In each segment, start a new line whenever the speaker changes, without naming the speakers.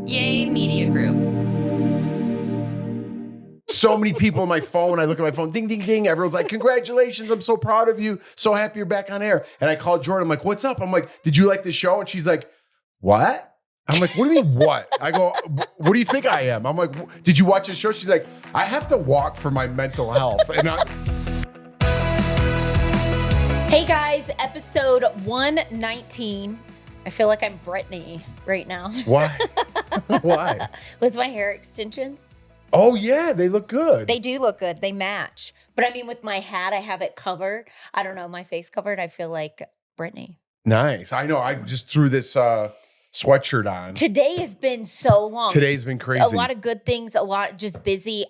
Yay Media Group.
So many people on my phone. I look at my phone, ding, ding, ding. Everyone's like, congratulations. I'm so proud of you. So happy you're back on air. And I called Jordan. I'm like, what's up? I'm like, did you like the show? And she's like, what? I'm like, what do you mean what? I go, what do you think I am? I'm like, did you watch the show? She's like, I have to walk for my mental health. And
Hey guys, episode 119. I feel like I'm Britney right now.
Why? Why?
With my hair extensions.
Oh, yeah, they look good.
They do look good. They match. But I mean, with my hat, I have it covered. I don't know, my face covered. I feel like Britney.
Nice. I know. I just threw this sweatshirt on.
Today has been so long.
Today's been crazy.
A lot of good things, a lot just busy.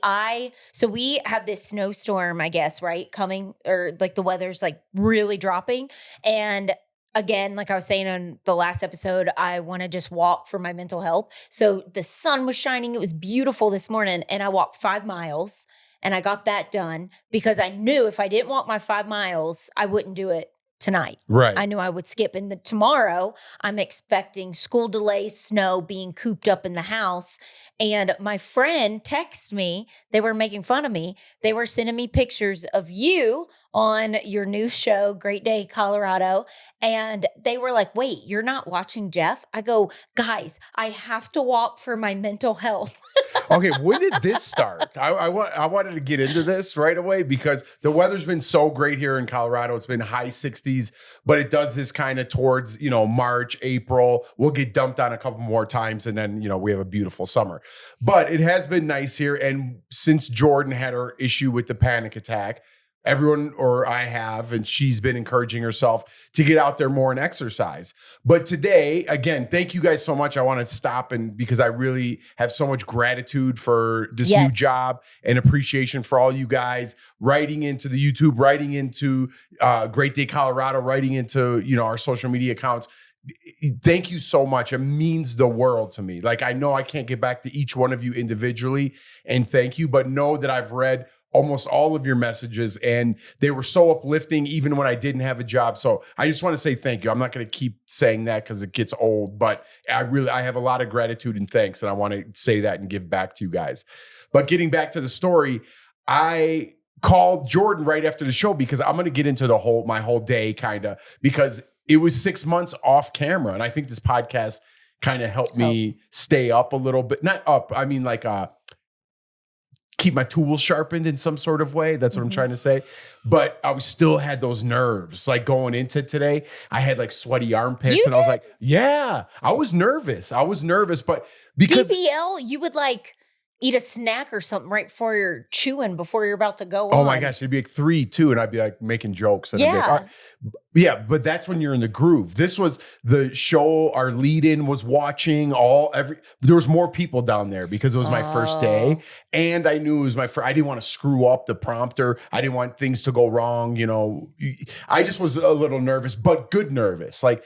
So we have this snowstorm, I guess, right? Coming, or like the weather's like really dropping. And again, like I was saying on the last episode, I want to just walk for my mental health. So the sun was shining. It was beautiful this morning. And I walked 5 miles and I got that done because I knew if I didn't walk my 5 miles, I wouldn't do it tonight.
Right.
I knew I would skip. And tomorrow I'm expecting school delays, snow, being cooped up in the house. And my friend texted me. They were making fun of me. They were sending me pictures of you on your new show, Great Day, Colorado. And they were like, wait, you're not watching Jeff? I go, guys, I have to walk for my mental health.
Okay, when did this start? I wanted to get into this right away because the weather's been so great here in Colorado. It's been high 60s, but it does this kind of towards, March, April. We'll get dumped on a couple more times and then, we have a beautiful summer. But it has been nice here. And since Jordan had her issue with the panic attack, everyone, or I have, and she's been encouraging herself to get out there more and exercise. But today, again, thank you guys so much. I want to stop because I really have so much gratitude for this new job and appreciation for all you guys writing into the YouTube, writing into Great Day Colorado, writing into, our social media accounts. Thank you so much. It means the world to me. Like, I know I can't get back to each one of you individually and thank you, but know that I've read almost all of your messages and they were so uplifting even when I didn't have a job. So I just want to say thank you. I'm not going to keep saying that because it gets old, but I have a lot of gratitude and thanks. And I want to say that and give back to you guys. But getting back to the story, I called Jordan right after the show because I'm going to get into my whole day kind of, because it was 6 months off camera. And I think this podcast kind of helped me stay up a little bit. Not up. I mean, like, keep my tools sharpened in some sort of way. That's what I'm trying to say. But I still had those nerves. Like going into today, I had like sweaty armpits and I was like, yeah, I was nervous. But because
DBL, you would like eat a snack or something right before you're chewing, before you're about to go on.
Oh my gosh, it'd be like 3, 2, and I'd be like making jokes. And I'd be like, all right. Yeah, but that's when you're in the groove. This was the show. Our lead-in was watching there was more people down there because it was my first day. And I knew it was my first. I didn't want to screw up the prompter. I didn't want things to go wrong. I just was a little nervous, but good nervous. Like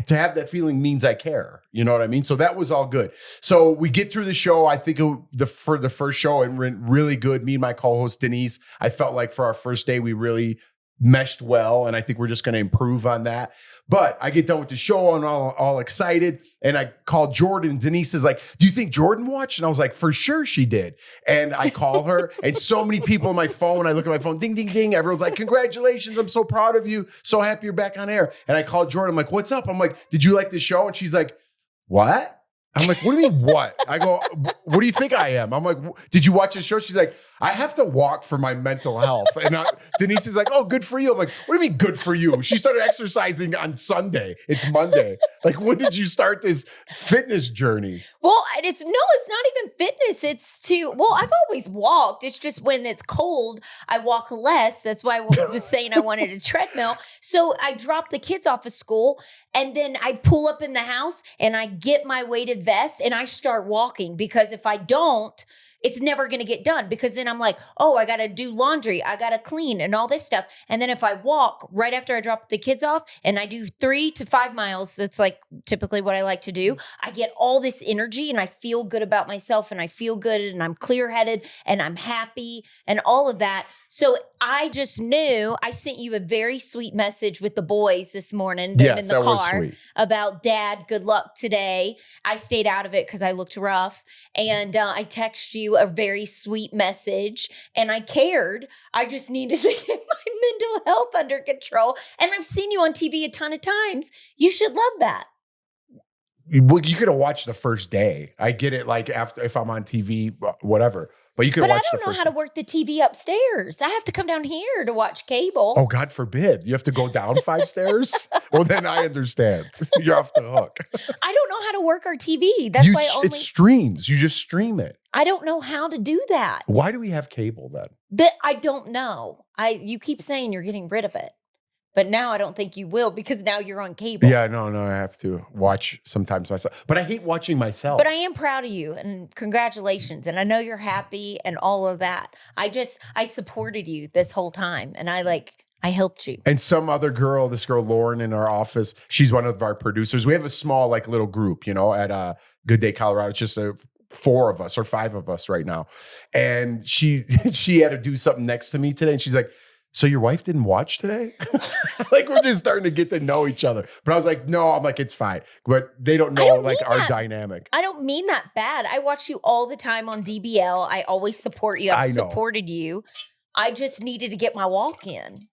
to have that feeling means I care. You know what I mean? So that was all good. So we get through the show. I think for the first show, it went really good. Me and my co-host Denise, I felt like for our first day, we really meshed well. And I think we're just going to improve on that. But I get done with the show and all excited. And I called Jordan. Denise is like, do you think Jordan watched? And I was like, for sure she did. And I call her and so many people on my phone. I look at my phone, ding, ding, ding. Everyone's like, congratulations. I'm so proud of you. So happy you're back on air. And I called Jordan. I'm like, what's up? I'm like, did you like the show? And she's like, what? I'm like, what do you mean what? I go, what do you think I am? I'm like, did you watch the show? She's like, I have to walk for my mental health. And Denise is like, oh, good for you. I'm like, what do you mean good for you? She started exercising on Sunday. It's Monday. Like, when did you start this fitness journey?
Well, it's not even fitness. I've always walked. It's just when it's cold, I walk less. That's why I was saying I wanted a treadmill. So I drop the kids off of school and then I pull up in the house and I get my weighted vest and I start walking because if I don't, it's never going to get done because then I'm like, oh, I got to do laundry. I got to clean and all this stuff. And then if I walk right after I drop the kids off and I do 3 to 5 miles, that's like typically what I like to do. I get all this energy and I feel good about myself and I feel good and I'm clear headed and I'm happy and all of that. So I just knew I sent you a very sweet message with the boys this morning.
Yes,
in the
that
car
was sweet.
about Dad, good luck today. I stayed out of it because I looked rough. And I text you a very sweet message and I cared. I just needed to get my mental health under control. And I've seen you on TV a ton of times. You should love that.
Well, you could have watched the first day. I get it, like after if I'm on TV, whatever. But you could
But
watch
I
the
don't know
first
how to work the TV upstairs. I have to come down here to watch cable.
Oh, God forbid. You have to go down 5 stairs? Well, then I understand. You're off the hook.
I don't know how to work our TV. That's why
It streams. You just stream it.
I don't know how to do that.
Why do we have cable then?
I don't know. You keep saying you're getting rid of it. But now I don't think you will because now you're on cable.
Yeah, no, I have to watch sometimes myself. But I hate watching myself.
But I am proud of you and congratulations. And I know you're happy and all of that. I supported you this whole time and I helped you.
And some other girl, this girl Lauren in our office, she's one of our producers. We have a small like little group, at Good Day Colorado. It's just 4 of us or 5 of us right now. And she had to do something next to me today. And she's like, so your wife didn't watch today? Like we're just starting to get to know each other. But I was like, no, I'm like, it's fine. But they don't know our dynamic.
I don't mean that bad. I watch you all the time on DBL. I always support you. I've supported you. I just needed to get my walk in.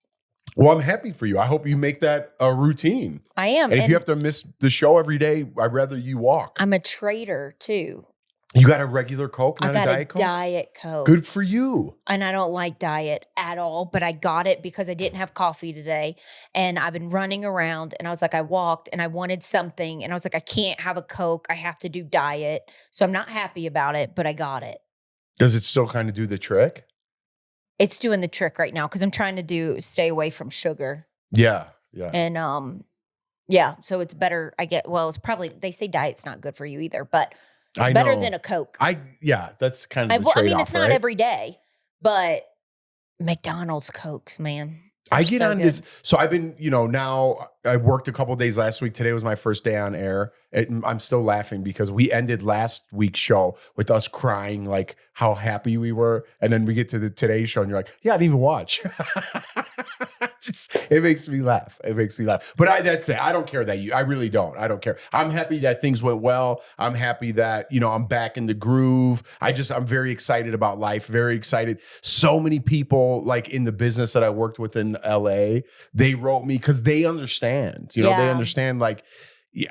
Well, I'm happy for you. I hope you make that a routine.
I am.
And if you have to miss the show every day, I'd rather you walk.
I'm a traitor too.
You got a regular Coke, not
I got
a Diet Coke?
Diet Coke.
Good for you.
And I don't like diet at all, but I got it because I didn't have coffee today. And I've been running around and I was like, I walked and I wanted something. And I was like, I can't have a Coke. I have to do diet. So I'm not happy about it, but I got it.
Does it still kind of do the trick?
It's doing the trick right now because I'm trying to stay away from sugar.
Yeah.
And yeah, so it's better. It's probably, they say diet's not good for you either, but it's better than a Coke.
That's kind of the trade-off,
I mean, it's not every day, but McDonald's Cokes, man.
I get on this. So I've been, now I worked a couple of days last week. Today was my first day on air. I'm still laughing because we ended last week's show with us crying like how happy we were. And then we get to the Today show and you're like, yeah, I didn't even watch. It makes me laugh. But that's it. I don't care that I really don't. I don't care. I'm happy that things went well. I'm happy that, I'm back in the groove. I'm very excited about life. Very excited. So many people like in the business that I worked with in LA, they wrote me because they understand, they understand like,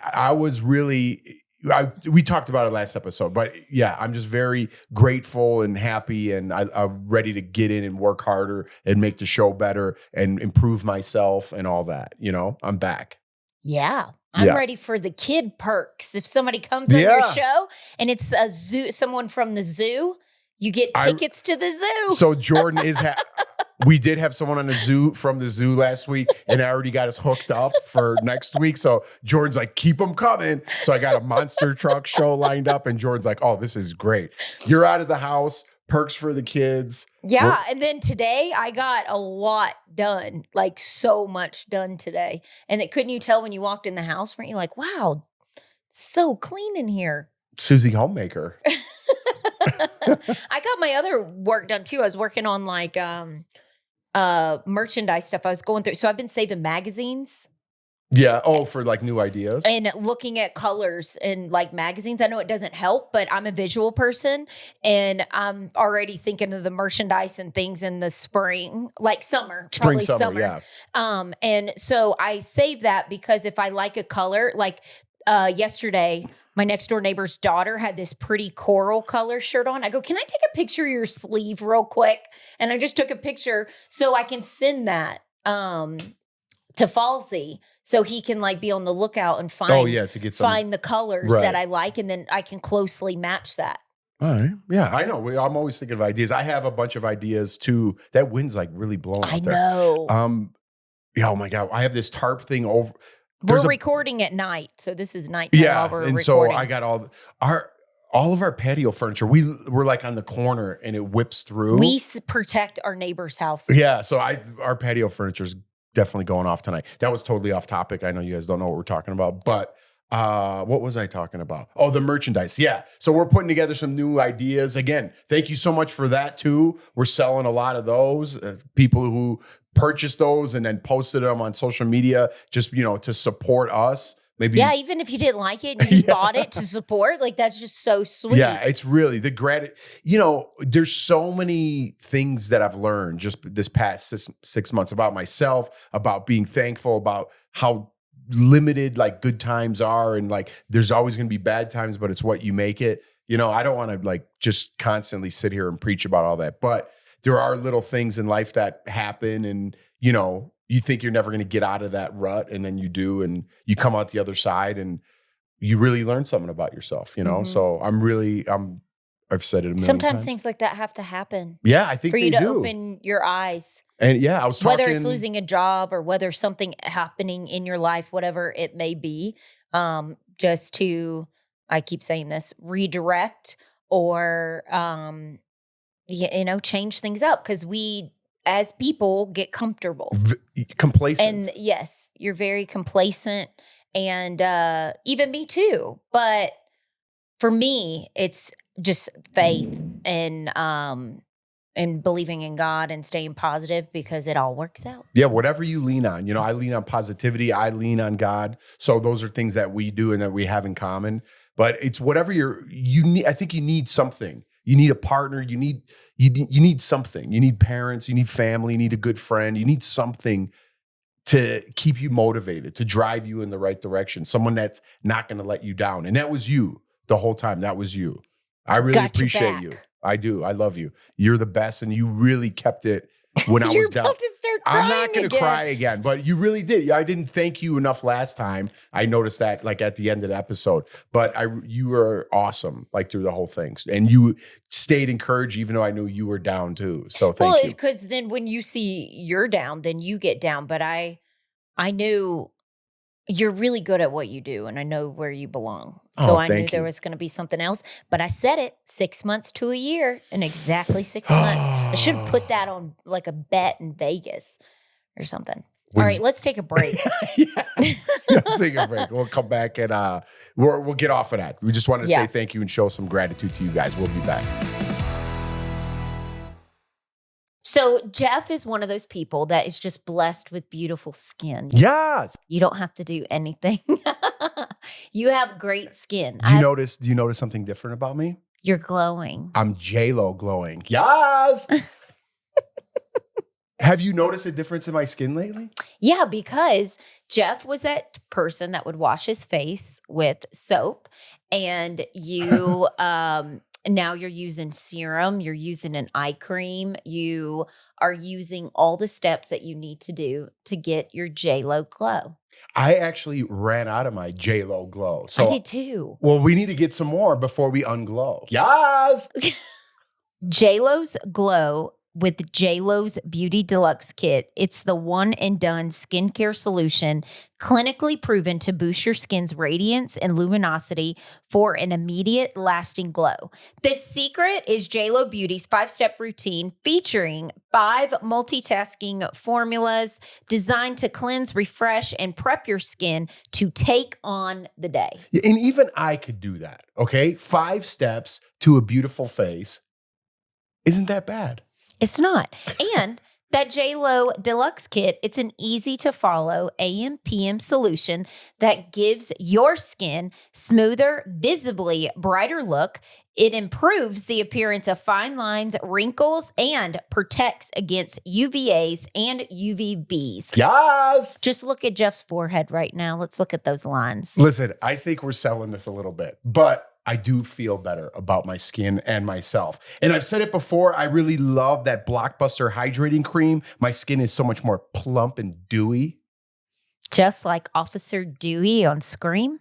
I was really, we talked about it last episode, but yeah, I'm just very grateful and happy and I'm ready to get in and work harder and make the show better and improve myself and all that, I'm back.
Yeah. I'm ready for the kid perks. If somebody comes on your show and it's a zoo, someone from the zoo, you get tickets to the zoo.
So Jordan we did have someone on from the zoo last week, and I already got us hooked up for next week. So Jordan's like, keep them coming. So I got a monster truck show lined up, and Jordan's like, oh, this is great. You're out of the house, perks for the kids.
Yeah. And then today I got a lot done, like so much done today. And couldn't you tell when you walked in the house, weren't you like, wow, it's so clean in here?
Susie Homemaker.
I got my other work done too. I was working on like merchandise stuff I was going through. So I've been saving magazines.
Yeah. Oh, for like new ideas.
And looking at colors in like magazines. I know it doesn't help, but I'm a visual person and I'm already thinking of the merchandise and things in the spring, like summer.
Summer.
Yeah. And so I save that because if I like a color, like yesterday, my next door neighbor's daughter had this pretty coral color shirt on. I go, can I take a picture of your sleeve real quick? And I just took a picture so I can send that to Falsey so he can like be on the lookout and find the colors that I like. And then I can closely match that.
All right. Yeah, I know. I'm always thinking of ideas. I have a bunch of ideas too. That wind's like really blowing out there.
I know.
Yeah, oh my God. I have this tarp thing over.
We're recording at night, so this is nighttime.
Yeah, and recording. So I got all of our patio furniture, we're like on the corner and it whips through.
We protect our neighbor's house.
Yeah. So our patio furniture is definitely going off tonight. That was totally off topic. I know you guys don't know what we're talking about, but what was I talking about? Oh, the merchandise. Yeah. So we're putting together some new ideas. Again, thank you so much for that too. We're selling a lot of those. People who purchased those and then posted them on social media, just, to support us. Maybe.
Yeah, even if you didn't like it and you just bought it to support, like that's just so sweet.
Yeah, it's really the there's so many things that I've learned just this past 6 months about myself, about being thankful, about how limited like good times are, and like there's always going to be bad times, but it's what you make it. I don't want to like just constantly sit here and preach about all that, but there are little things in life that happen, and you think you're never going to get out of that rut, and then you do, and you come out the other side, and you really learn something about yourself. So I've said it a million
Sometimes
times.
things like that have to happen.
Yeah, I think
for you to
do.
Open your eyes.
And yeah, I was talking,
whether it's losing a job or whether something happening in your life, whatever it may be, just to, I keep saying this, redirect or, change things up, because we as people get comfortable.
Complacent.
And yes, you're very complacent, and even me too. But for me, it's just faith and believing in God and staying positive, because it all works out.
Yeah, whatever you lean on. I lean on positivity. I lean on God. So those are things that we do and that we have in common. But it's whatever you need. I think you need something. You need a partner. You need something. You need parents. You need family. You need a good friend. You need something to keep you motivated, to drive you in the right direction. Someone that's not going to let you down. And that was you the whole time. That was you. I really appreciate you. I do. I love you. You're the best, and you really kept it when I was down.
About to start crying.
I'm not going to cry again, but you really did. I didn't thank you enough last time. I noticed that like at the end of the episode, but you were awesome like through the whole thing, and you stayed encouraged even though I knew you were down too. So thank you.
Because then when you see you're down, then you get down. But I knew you're really good at what you do, and I know where you belong. So I knew there was going to be something else, but I said it 6 months to a year, in exactly 6 months. I should have put that on like a bet in Vegas or something. All right, let's take a break.
Let's take a break. We'll come back and we'll get off of that. We just wanted to say thank you and show some gratitude to you guys. We'll be back.
So Jeff is one of those people that is just blessed with beautiful skin.
Yes.
You don't have to do anything. You have great skin.
Do you notice something different about me?
You're glowing.
I'm J-Lo glowing. Yes. Have you noticed a difference in my skin lately?
Yeah, because Jeff was that person that would wash his face with soap, and you now you're using serum, you're using an eye cream, you are using all the steps that you need to do to get your J-Lo glow.
I actually ran out of my J-Lo glow. So
I did too.
Well, we need to get some more before we unglow. Yes.
J-Lo's glow with J-Lo's Beauty Deluxe Kit. It's the one and done skincare solution clinically proven to boost your skin's radiance and luminosity for an immediate lasting glow. The secret is J-Lo Beauty's 5-step routine featuring 5 multitasking formulas designed to cleanse, refresh, and prep your skin to take on the day.
And even I could do that, okay? 5 steps to a beautiful face. Isn't that bad?
It's not. And that J-Lo Deluxe Kit, it's an easy to follow AM PM solution that gives your skin smoother, visibly brighter look. It improves the appearance of fine lines, wrinkles, and protects against UVAs and UVBs.
Yes.
Just look at Jeff's forehead right now. Let's look at those lines.
Listen, I think we're selling this a little bit, but I do feel better about my skin and myself. And I've said it before, I really love that Blockbuster hydrating cream. My skin is so much more plump and dewy.
Just like Officer Dewey on Scream.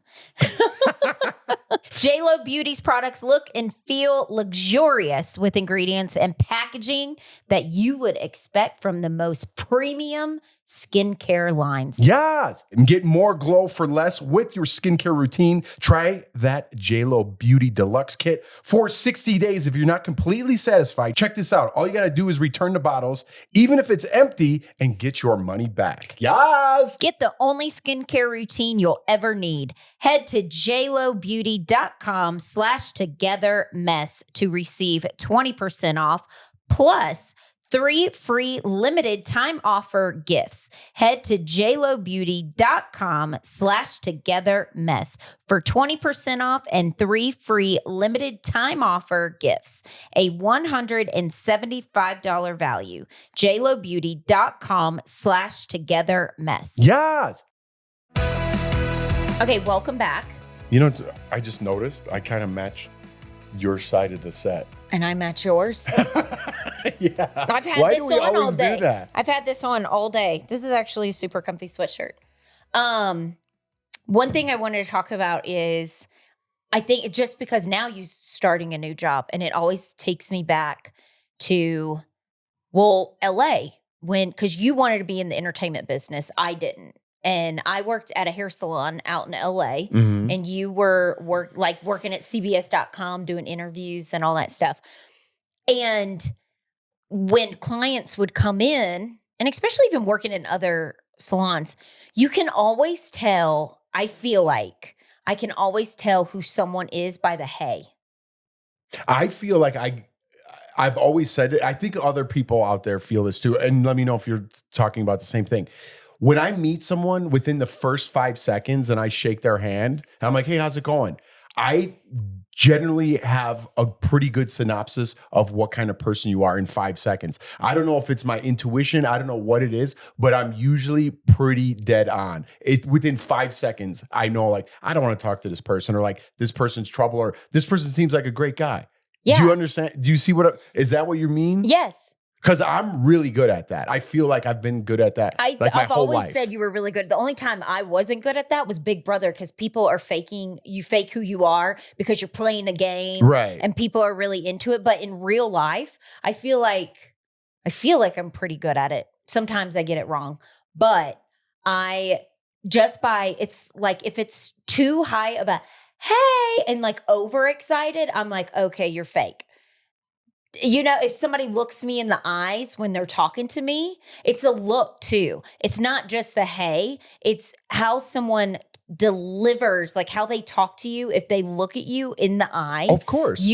J-Lo Beauty's products look and feel luxurious with ingredients and packaging that you would expect from the most premium skincare lines.
Yes. And get more glow for less with your skincare routine. Try that JLo Beauty Deluxe Kit for 60 days. If you're not completely satisfied, check this out. All you got to do is return the bottles, even if it's empty, and get your money back. Yes.
Get the only skincare routine you'll ever need. Head to jlobeauty.com/togethermess to receive 20% off plus 3 free limited time offer gifts. Head to jlobeauty.com/togethermess for 20% off and 3 free limited time offer gifts. A $175 value. jlobeauty.com/togethermess.
Yes.
Okay, welcome back.
You know, I just noticed I kind of match your side of the set.
And I match yours.
Yeah.
I've had
Why
this
do we
on all
always
day.
do that?
I've had this on all day. This is actually a super comfy sweatshirt. One thing I wanted to talk about is I think just because now you're starting a new job, and it always takes me back to, LA, because you wanted to be in the entertainment business. I didn't. And I worked at a hair salon out in LA, and you were working at CBS.com doing interviews and all that stuff. And when clients would come in, and especially even working in other salons, you can always tell, I feel like I can always tell who someone is by the hay.
I feel like I've always said it. I think other people out there feel this too. And let me know if you're talking about the same thing. When I meet someone within the first 5 seconds and I shake their hand, and I'm like, hey, how's it going? I generally have a pretty good synopsis of what kind of person you are in 5 seconds. I don't know if it's my intuition. I don't know what it is, but I'm usually pretty dead on. Within 5 seconds, I know, like, I don't want to talk to this person, or like this person's trouble, or this person seems like a great guy.
Yeah.
Do you understand? Do you see is that what you mean?
Yes.
Because I'm really good at that. I feel like I've been good at that. I've whole
always
life.
said you were really good. The only time I wasn't good at that was Big Brother, because people are faking. You fake who you are because you're playing a game,
right? And
people are really into it. But in real life, I feel like I'm pretty good at it. Sometimes I get it wrong, but it's like if it's too high of a hey and like overexcited, I'm like, okay, you're fake. You know, if somebody looks me in the eyes when they're talking to me, it's a look too. It's not just the hey, it's how someone delivers, like how they talk to you. If they look at you in the eye,
of course,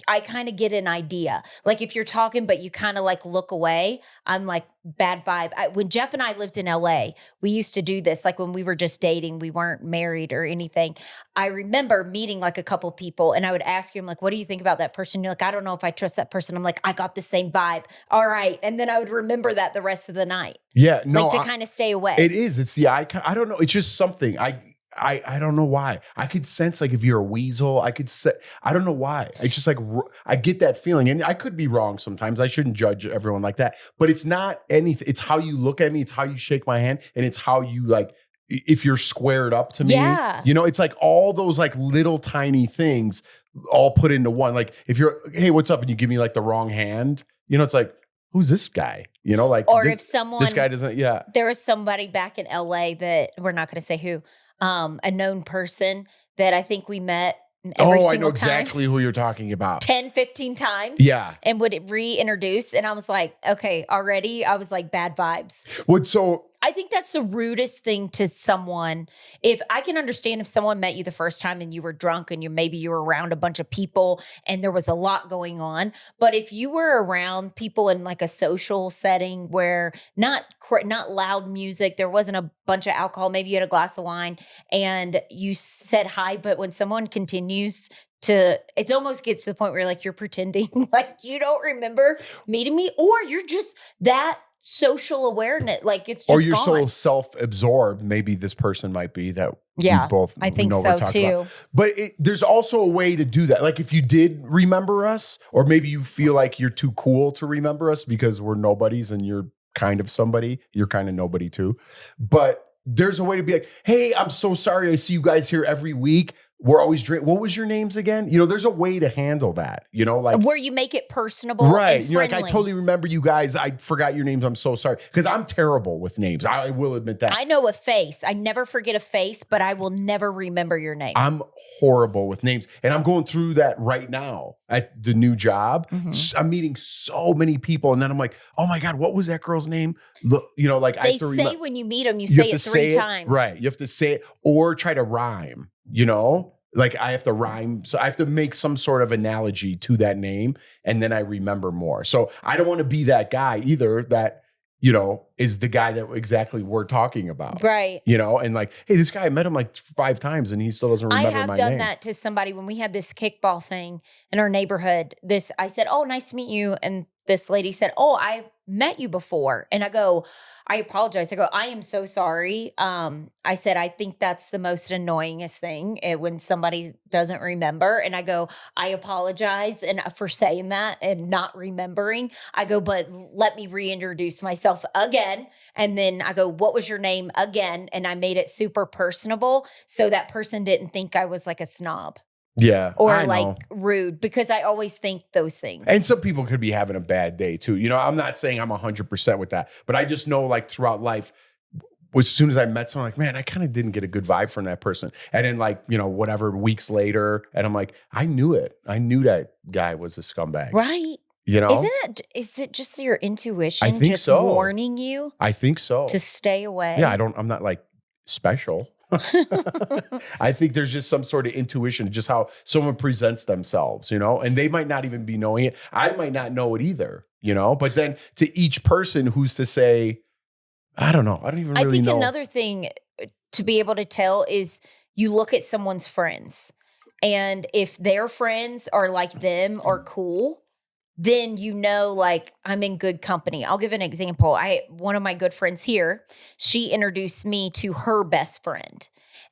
I kind of get an idea. Like if you're talking, but you kind of like look away, I'm like bad vibe. When Jeff and I lived in LA, we used to do this. Like when we were just dating, we weren't married or anything. I remember meeting like a couple people, and I would ask him like, what do you think about that person? You're like, I don't know if I trust that person. I'm like, I got the same vibe. All right. And then I would remember that the rest of the night.
Yeah. No,
like to kind of stay away.
It is. It's the icon. I don't know. It's just something. I don't know why. I could sense like if you're a weasel, I don't know why. It's just like, I get that feeling, and I could be wrong sometimes. I shouldn't judge everyone like that, but it's not anything. It's how you look at me. It's how you shake my hand. And it's how you like, if you're squared up to me, you know, it's like all those like little tiny things all put into one. Like if you're, hey, what's up? And you give me like the wrong hand, you know, it's like, who's this guy? You know, like,
or if this guy
doesn't,
there was somebody back in LA that we're not going to say who, a known person that I think we met every single
I know exactly who you're talking about.
10, 15 times.
Yeah.
And would reintroduce. And I was like, okay, already I was like bad vibes. I think that's the rudest thing to someone. If I can understand if someone met you the first time and you were drunk and maybe you were around a bunch of people and there was a lot going on. But if you were around people in like a social setting where not loud music, there wasn't a bunch of alcohol, maybe you had a glass of wine and you said hi, but when someone continues it almost gets to the point where like you're pretending like you don't remember meeting me, or you're just that social awareness, like it's just
or you're
gone.
So self-absorbed. Maybe this person might be that.
Yeah,
we both
I think
know
so
too.
About.
But there's also a way to do that. Like if you did remember us, or maybe you feel like you're too cool to remember us because we're nobodies and you're kind of somebody. You're kind of nobody too. But there's a way to be like, hey, I'm so sorry. I see you guys here every week. we're always drinking. What was your names again? You know, there's a way to handle that, you know, like
where you make it personable.
right.
And
You're
friendly.
like, I totally remember you guys. I forgot your names. I'm so sorry. Because I'm terrible with names. I will admit that.
I know a face. I never forget a face, but I will never remember your name.
I'm horrible with names. And I'm going through that right now at the new job. I'm meeting so many people. And then I'm like, oh my God, what was that girl's name? Look, you know, like I
They
have to
say when you meet them, you
have
say
to
it three
say
times.
Right. You have to say it or try to rhyme, you know? Like I have to rhyme. So I have to make some sort of analogy to that name. And then I remember more. So I don't want to be that guy either that, you know, is the guy that exactly we're talking about.
Right.
You know, and like, hey, this guy, I met him like 5 times and he still doesn't remember my name.
I have done that to somebody when we had this kickball thing in our neighborhood. I said, oh, nice to meet you. And this lady said, oh, I met you before. And I go, I apologize. I go, I am so sorry. I said, I think that's the most annoyingest thing when somebody doesn't remember. And I go, I apologize for saying that and not remembering. I go, but let me reintroduce myself again. And then I go, what was your name again? And I made it super personable so that person didn't think I was like a snob.
Yeah.
Or like rude, because I always think those things.
And some people could be having a bad day too. You know, I'm not saying I'm 100% with that, but I just know like throughout life, as soon as I met someone, like, man, I kind of didn't get a good vibe from that person. And then like, you know, whatever, weeks later, and I'm like, I knew it. I knew that guy was a scumbag.
Right.
You know?
Is it just your intuition
I think
just
so.
warning you?
I think so.
To stay away?
Yeah, I'm not like special. I think there's just some sort of intuition, just how someone presents themselves, you know, and they might not even be knowing it. I might not know it either, you know, but then to each person, who's to say, I don't know. I don't even really know.
I think another thing to be able to tell is you look at someone's friends, and if their friends are like them or cool, then you know, like, I'm in good company. I'll give an example. One of my good friends here, she introduced me to her best friend,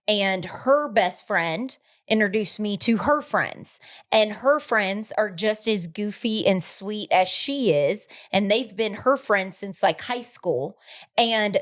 and her best friend introduced me to her friends, and her friends are just as goofy and sweet as she is. And they've been her friends since like high school, and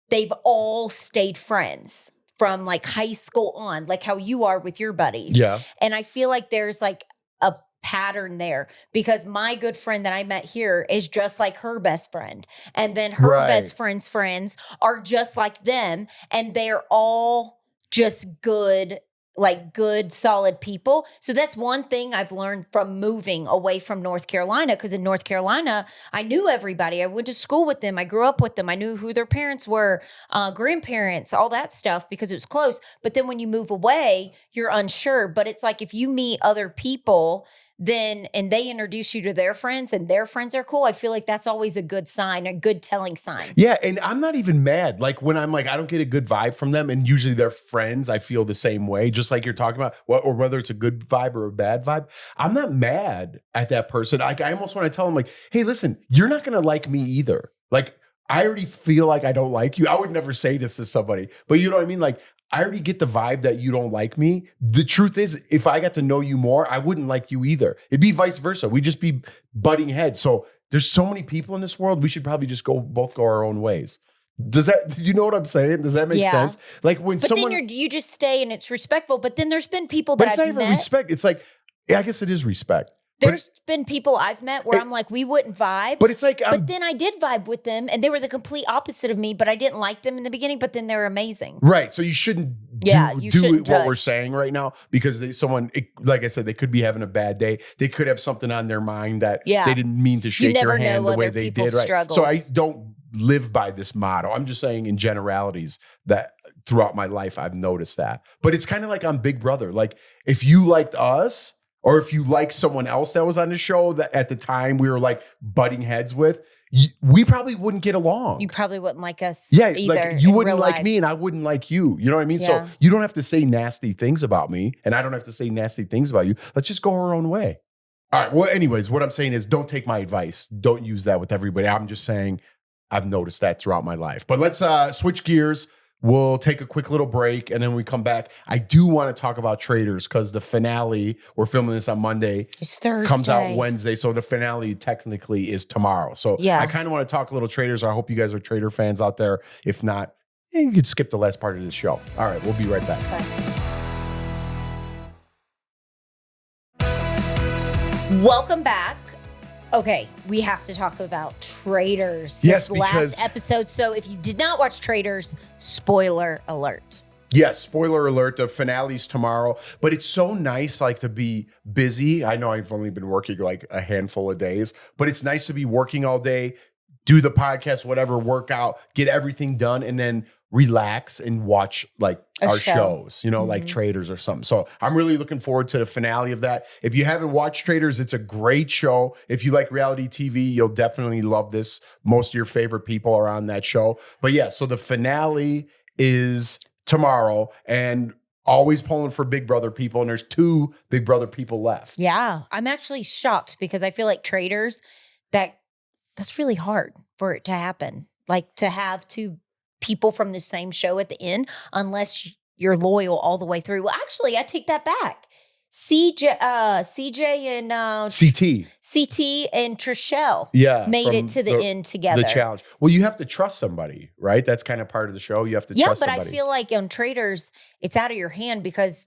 they've all stayed friends from like high school on, like how you are with your buddies.
Yeah.
And I feel like there's like a pattern there, because my good friend that I met here is just like her best friend, and then her best friend's friends are just like them, and they're all just good, like good, solid people. So that's one thing I've learned from moving away from North Carolina, because in North Carolina, I knew everybody. I went to school with them. I grew up with them. I knew who their parents were, grandparents, all that stuff, because it was close. But then when you move away, you're unsure. But it's like if you meet other people and they introduce you to their friends and their friends are cool, I feel like that's always a good sign, a good telling sign.
Yeah, and I'm not even mad. Like when I'm like, I don't get a good vibe from them, and usually they're friends, I feel the same way, just like you're talking about, or whether it's a good vibe or a bad vibe. I'm not mad at that person. I almost want to tell them like, hey, listen, you're not going to like me either. Like, I already feel like I don't like you. I would never say this to somebody, but you know what I mean? Like, I already get the vibe that you don't like me. The truth is, if I got to know you more, I wouldn't like you either. It'd be vice versa. We'd just be butting heads. So there's so many people in this world. We should probably just both go our own ways. Do you know what I'm saying? Does that make sense? Like when someone,
then you just stay and it's respectful. But then there's been people
but
that
it's
I've
not even
met.
respect. It's like, yeah, I guess it is respect.
There's been people I've met where I'm like, we wouldn't vibe.
But it's like,
but then I did vibe with them, and they were the complete opposite of me, but I didn't like them in the beginning, but then they're amazing.
Right. So you shouldn't do
shouldn't
what we're
judge.
saying right now, because like I said, they could be having a bad day. They could have something on their mind that they didn't mean to shake your hand the way they did. Right.
Struggles.
So I don't live by this motto. I'm just saying in generalities that throughout my life, I've noticed that. But it's kind of like on Big Brother. Like if you liked us, or if you like someone else that was on the show that at the time we were like butting heads with, we probably wouldn't get along.
You probably wouldn't like us.
Yeah,
either
like you wouldn't like
life.
me and I wouldn't like you. You know what I mean?
Yeah.
So you don't have to say nasty things about me and I don't have to say nasty things about you. Let's just go our own way. All right. Well, anyways, what I'm saying is don't take my advice. Don't use that with everybody. I'm just saying I've noticed that throughout my life. But let's switch gears. We'll take a quick little break, and then we come back. I do want to talk about Traitors because the finale, we're filming this on Monday.
It's Thursday.
Comes out Wednesday, so the finale technically is tomorrow. So
yeah.
I kind of want to talk a little Traitors. I hope you guys are Traitor fans out there. If not, you could skip the last part of the show. All right, we'll be right back.
Okay. Welcome back. Okay, we have to talk about Traitors.
Yes,
this
because
last episode. So if you did not watch Traitors, spoiler alert.
yes, spoiler alert, the finale's tomorrow, but it's so nice like to be busy. I know I've only been working like a handful of days, but it's nice to be working all day, do the podcast, whatever, work out, get everything done, and then relax and watch like our shows, you know, like Traitors or something. So I'm really looking forward to the finale of that. If you haven't watched Traitors, it's a great show. If you like reality TV, you'll definitely love this. Most of your favorite people are on that show. But yeah, so the finale is tomorrow, and always pulling for Big Brother people, and there's 2 Big Brother people left.
Yeah, I'm actually shocked because I feel like Traitors, that's really hard for it to happen. Like to have 2 people from the same show at the end, unless you're loyal all the way through. Well, actually, I take that back. CJ and CT and Trishelle made it to the end together.
The challenge. Well, you have to trust somebody, right? That's kind of part of the show. You have to trust somebody.
Yeah, but I feel like on Traitors, it's out of your hand because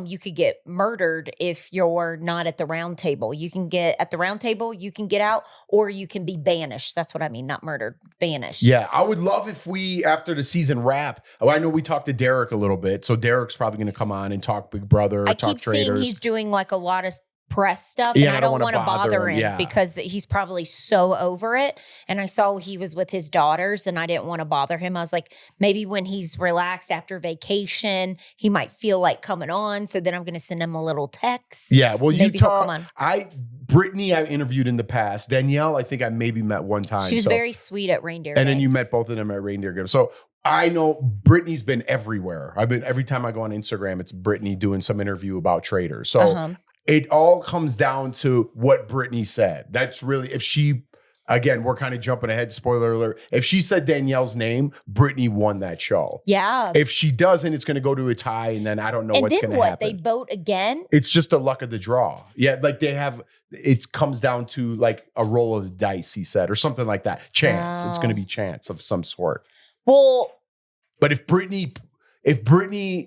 you could get murdered if you're not at the round table. You can get at the round table, you can get out, or you can be banished. That's what I mean, not murdered, banished.
Yeah, I would love if we, after the season wrapped, I know we talked to Derek a little bit, so Derek's probably going to come on and talk Big Brother, talk Traitors.
He's doing like a lot of press stuff, and I don't want to bother him because he's probably so over it. And I saw he was with his daughters, and I didn't want to bother him. I was like, maybe when he's relaxed after vacation, he might feel like coming on. So then I'm going to send him a little text.
Yeah, well,
maybe he'll come on.
Britney, I interviewed in the past. Danielle, I think I maybe met one time.
She was very sweet at reindeer games.
And then you met both of them at reindeer games. So I know Britney's been everywhere. Every time I go on Instagram, it's Britney doing some interview about Traitors. So it all comes down to what Britney said. That's really, if she, again, we're kind of jumping ahead, spoiler alert. If she said Danielle's name, Britney won that show. Yeah. If she doesn't, it's going to go to a tie, and then I don't know what's going to happen.
They vote again?
It's just the luck of the draw. Yeah, like it comes down to like a roll of the dice, he said, or something like that. Chance. It's going to be chance of some sort.
Well,
but if Britney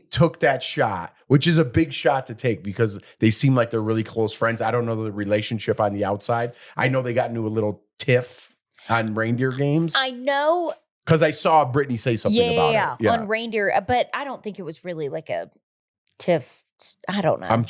took that shot, which is a big shot to take because they seem like they're really close friends. I don't know the relationship on the outside. I know they got into a little tiff on reindeer games.
I know.
Because I saw Britney say something about it. Yeah,
on reindeer. But I don't think it was really like a tiff. I don't know.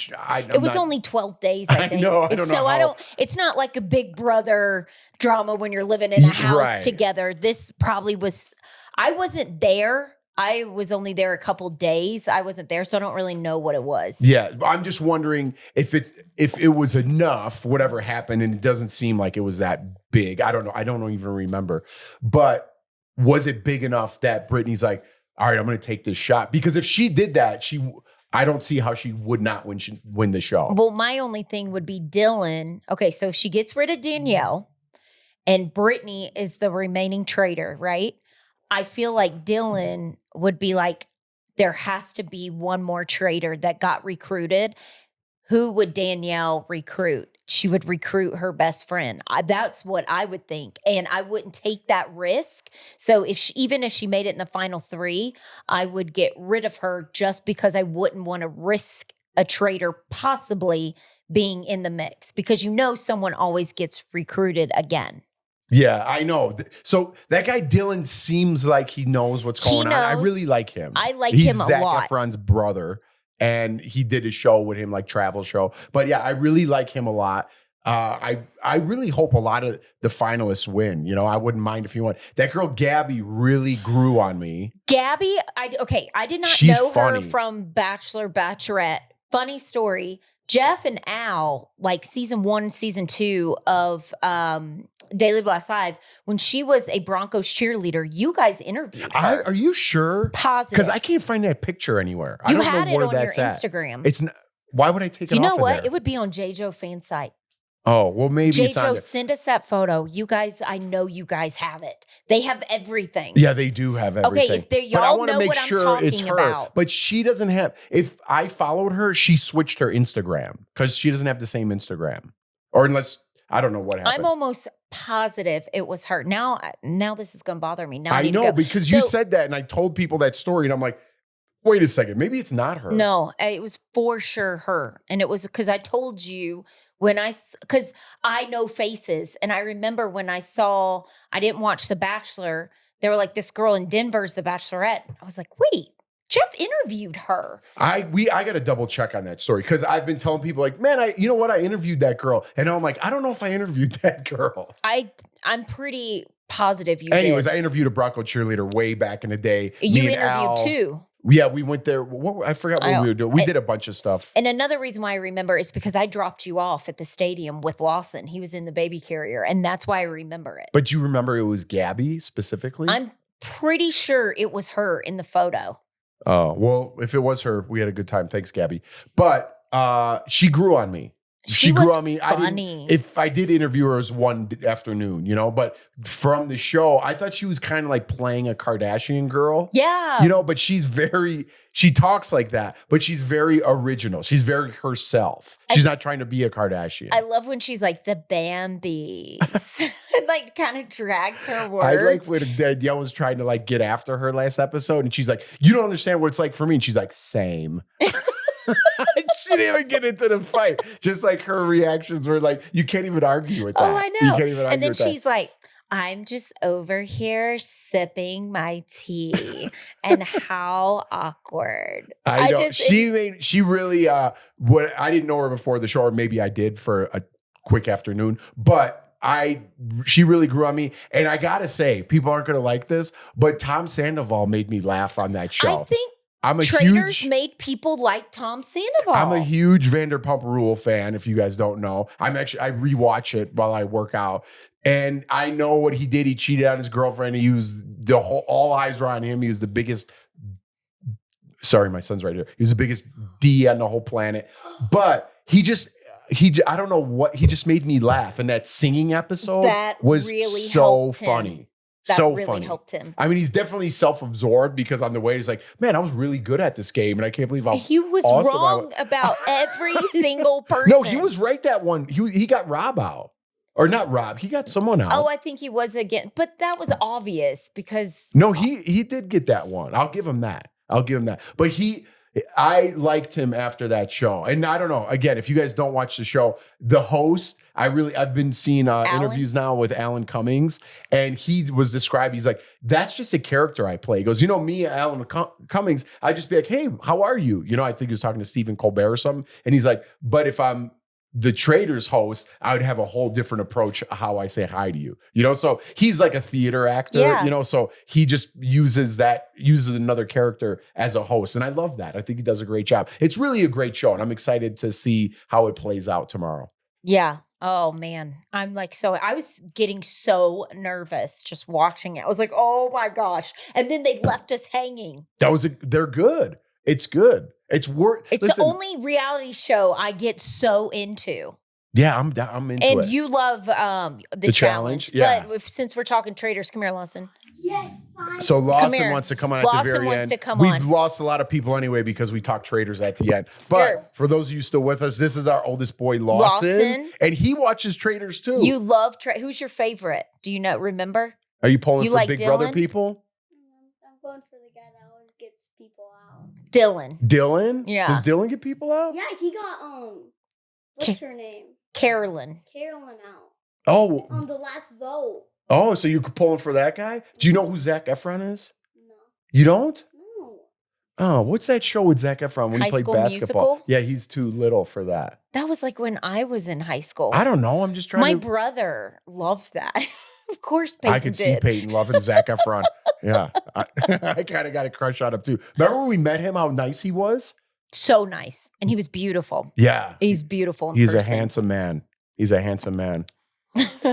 It was only 12 days, I think.
I know. I don't know.
It's not like a Big Brother drama when you're living in a house together. This probably was, I wasn't there. I was only there a couple days. I wasn't there, so I don't really know what it was.
Yeah, I'm just wondering if it was enough, whatever happened, and it doesn't seem like it was that big. I don't know. I don't even remember. But was it big enough that Britney's like, all right, I'm going to take this shot? Because if she did that, I don't see how she would not win the show.
Well, my only thing would be Dylan. Okay, so if she gets rid of Danielle and Britney is the remaining traitor, right? I feel like Dylan would be like, there has to be one more traitor that got recruited. Who would Danielle recruit? She would recruit her best friend. That's what I would think. And I wouldn't take that risk. So even if she made it in the final 3, I would get rid of her just because I wouldn't want to risk a traitor possibly being in the mix, because someone always gets recruited again.
Yeah, I know. So that guy Dylan seems like he knows what's going on. I really like him.
I like him a lot. He's
Zac Efron's brother, and he did a show with him, like travel show. But yeah, I really like him a lot. I really hope a lot of the finalists win. I wouldn't mind if you won. That girl Gabby really grew on me.
Gabby, I did not know her from Bachelor, Bachelorette. Funny story. Jeff and Al, like season 1, season 2 of Daily Blast Live, when she was a Broncos cheerleader, you guys interviewed her.
Are you sure?
Positive.
Because I can't find that picture anywhere.
You had it on your Instagram.
It's not, why would I take it off
You know
of
what?
there?
It would be on JJo fan site.
Oh, well, maybe it's on
JJo, send us that photo. You guys, I know you guys have it. They have everything.
Yeah, they do have everything.
Okay, if y'all know what I'm talking about.
But she doesn't have, if I followed her, she switched her Instagram because she doesn't have the same Instagram. Or unless, I don't know what happened.
I'm almost positive it was her. Now this is going to bother me. Now
I know, because you said that and I told people that story and I'm like, Wait a second. Maybe it's not her.
No, it was for sure her. And it was because I told you because I know faces. And I remember when I didn't watch The Bachelor. They were like, this girl in Denver's The Bachelorette. I was like, wait, Jeff interviewed her.
I got to double check on that story because I've been telling people like, man, you know what? I interviewed that girl. And now I'm like, I don't know if I interviewed that girl.
I'm pretty positive you
Anyways,
did.
I interviewed a Bronco cheerleader way back in the day.
You interviewed too.
Yeah, we went there. I forgot what we were doing. We did a bunch of stuff.
And another reason why I remember is because I dropped you off at the stadium with Lawson. He was in the baby carrier, and that's why I remember it.
But you remember it was Gabby specifically?
I'm pretty sure it was her in the photo.
Oh, well, if it was her, we had a good time. Thanks, Gabby. But she grew on me. She grew on me.
Funny.
If I did interview her as one afternoon, but from the show, I thought she was kind of like playing a Kardashian girl.
Yeah.
But she talks like that, but she's very original. She's very herself. She's not trying to be a Kardashian.
I love when she's like the Bambies. And like kind of drags her words.
I like when Danielle was trying to like get after her last episode and she's like, you don't understand what it's like for me. And she's like, same. She didn't even get into the fight. Just like her reactions were like, you can't even argue with that.
Oh, I know.
You can't even argue
and then
with that.
she's like, I'm just over here sipping my tea. And how awkward.
I know. She really, what I didn't know her before the show, or maybe I did for a quick afternoon, but she really grew on me. And I gotta say, people aren't gonna like this, but Tom Sandoval made me laugh on that show.
I think Traitors made people like Tom Sandoval.
I'm a huge Vanderpump Rule fan, if you guys don't know. I rewatch it while I work out. And I know what he did. He cheated on his girlfriend. He was all eyes were on him. He was the biggest, sorry, my son's right here. He was the biggest D on the whole planet. But I don't know what, he just made me laugh. And that singing episode was really so funny.
That
so
really
funny.
helped him.
I mean, he's definitely self-absorbed because on the way, he's like, man, I was really good at this game. And I can't believe how
he was
awesome
wrong about every single person.
No, he was right that one. He got Rob out. Or not Rob. He got someone out.
Oh, I think he was again. But that was obvious because.
No, he did get that one. I'll give him that. But I liked him after that show. And I don't know. Again, if you guys don't watch the show, the host, I've been seeing interviews now with Alan Cummings, and he was described, he's like, that's just a character I play. He goes, me, Alan Cummings, I'd just be like, hey, how are you? I think he was talking to Stephen Colbert or something. And he's like, but if I'm the Traitors host, I would have a whole different approach how I say hi to you. So he's like a theater actor, so he just uses another character as a host. And I love that. I think he does a great job. It's really a great show. And I'm excited to see how it plays out tomorrow.
Yeah. Oh man. I'm like, I was getting so nervous just watching it. I was like, oh my gosh. And then they left us hanging.
They're good. It's good. It's
the only reality show I get so into.
Yeah, I'm into it.
And you love the challenge.
Yeah.
But since we're talking Traitors, come here, Lawson.
Yes, fine.
So Lawson wants to come on at the very end. We've
on.
lost a lot of people anyway because we talked Traitors at the end. But for those of you still with us, this is our oldest boy, Lawson. And he watches Traitors too.
You love who's your favorite? Do you remember?
Are you pulling for Big
Dylan?
Brother people?
I'm going for the guy that always gets people out.
Dylan?
Yeah.
Does Dylan get people out?
Yeah, he got what's her name?
Carolyn
out.
Oh.
On the last vote.
Oh, so you're pulling for that guy? Do you know who Zac Efron is?
No.
You don't?
No.
Oh, what's that show with Zac Efron when he played basketball?
Musical?
Yeah, he's too little for that.
That was like when I was in high school.
I don't know. I'm just trying
My brother loved that. Of course, Peyton
I could see Peyton loving Zac Efron. Yeah. I kind of got a crush on him too. Remember when we met him, how nice he was?
So nice. And he was beautiful.
Yeah.
He's beautiful in
He's
person.
a handsome man.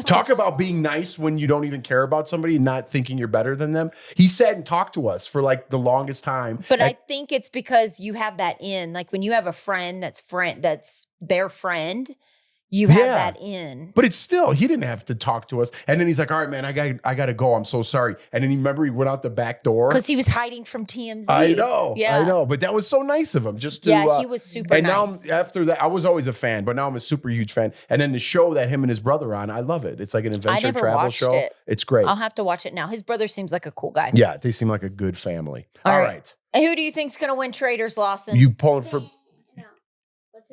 Talk about being nice when you don't even care about somebody and not thinking you're better than them. He sat and talked to us for like the longest time.
But I think it's because you have that like when you have a friend that's their friend, you have that in.
But it's still, he didn't have to talk to us. And then he's like, all right, man, I got to go. I'm so sorry. And then remember he went out the back door.
Because he was hiding from TMZ.
I know.
Yeah.
I know. But that was so nice of him just to.
Yeah, he was super nice.
And now after that, I was always a fan, but now I'm a super huge fan. And then the show that him and his brother on, I love it. It's like an adventure travel show.
It.
It's great.
I'll have to watch it now. His brother seems like a cool guy.
Yeah, they seem like a good family. All right.
And who do you think's going to win Traitors, Lawson?
You pulling for
No.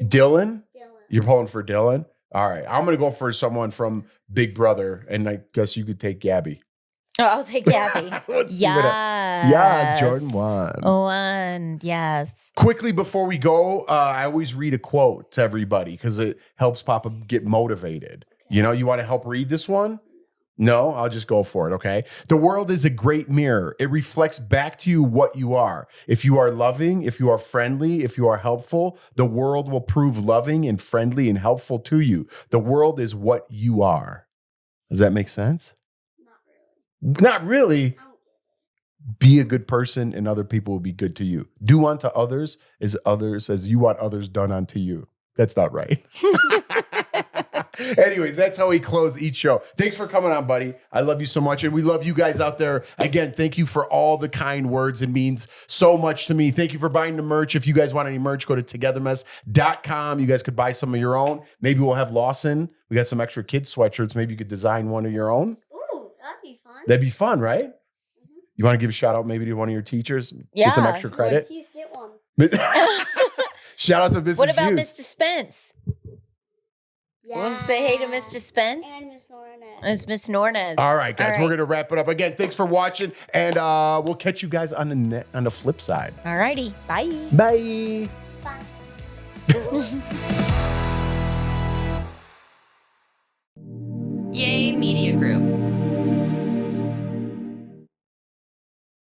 Dylan?
Dylan.
You're pulling for Dylan? All right. I'm going to go for someone from Big Brother, and I guess you could take Gabby.
Oh, I'll take Gabby.
Yes, Jordan won.
Won, yes.
Quickly before we go, I always read a quote to everybody because it helps Papa get motivated. Okay. You know, you want to help read this one? No, I'll just go for it, okay? The world is a great mirror. It reflects back to you what you are. If you are loving, if you are friendly, if you are helpful, the world will prove loving and friendly and helpful to you. The world is what you are. Does that make sense? Not really. Be a good person and other people will be good to you. Do unto others as you want others done unto you. That's not right. Anyways, that's how we close each show. Thanks for coming on, buddy. I love you so much. And we love you guys out there. Again, thank you for all the kind words. It means so much to me. Thank you for buying the merch. If you guys want any merch, go to TogetherMess.com. You guys could buy some of your own. Maybe we'll have Lawson. We got some extra kids sweatshirts. Maybe you could design one of your own.
Ooh, that'd be fun.
That'd be fun, right? Mm-hmm. You want to give a shout out maybe to one of your teachers?
Yeah.
Get some extra credit?
Get one.
Shout out to Mrs.
What about
Hughes.
Mr. Spence?
Yeah.
Want to say hey to Mr. Spence?
And Miss Nornes.
It's Miss Nornes.
All right, guys, we're going to wrap it up. Again, thanks for watching, and we'll catch you guys on the flip side.
All righty. Bye.
Bye.
Bye.
Yay Media Group.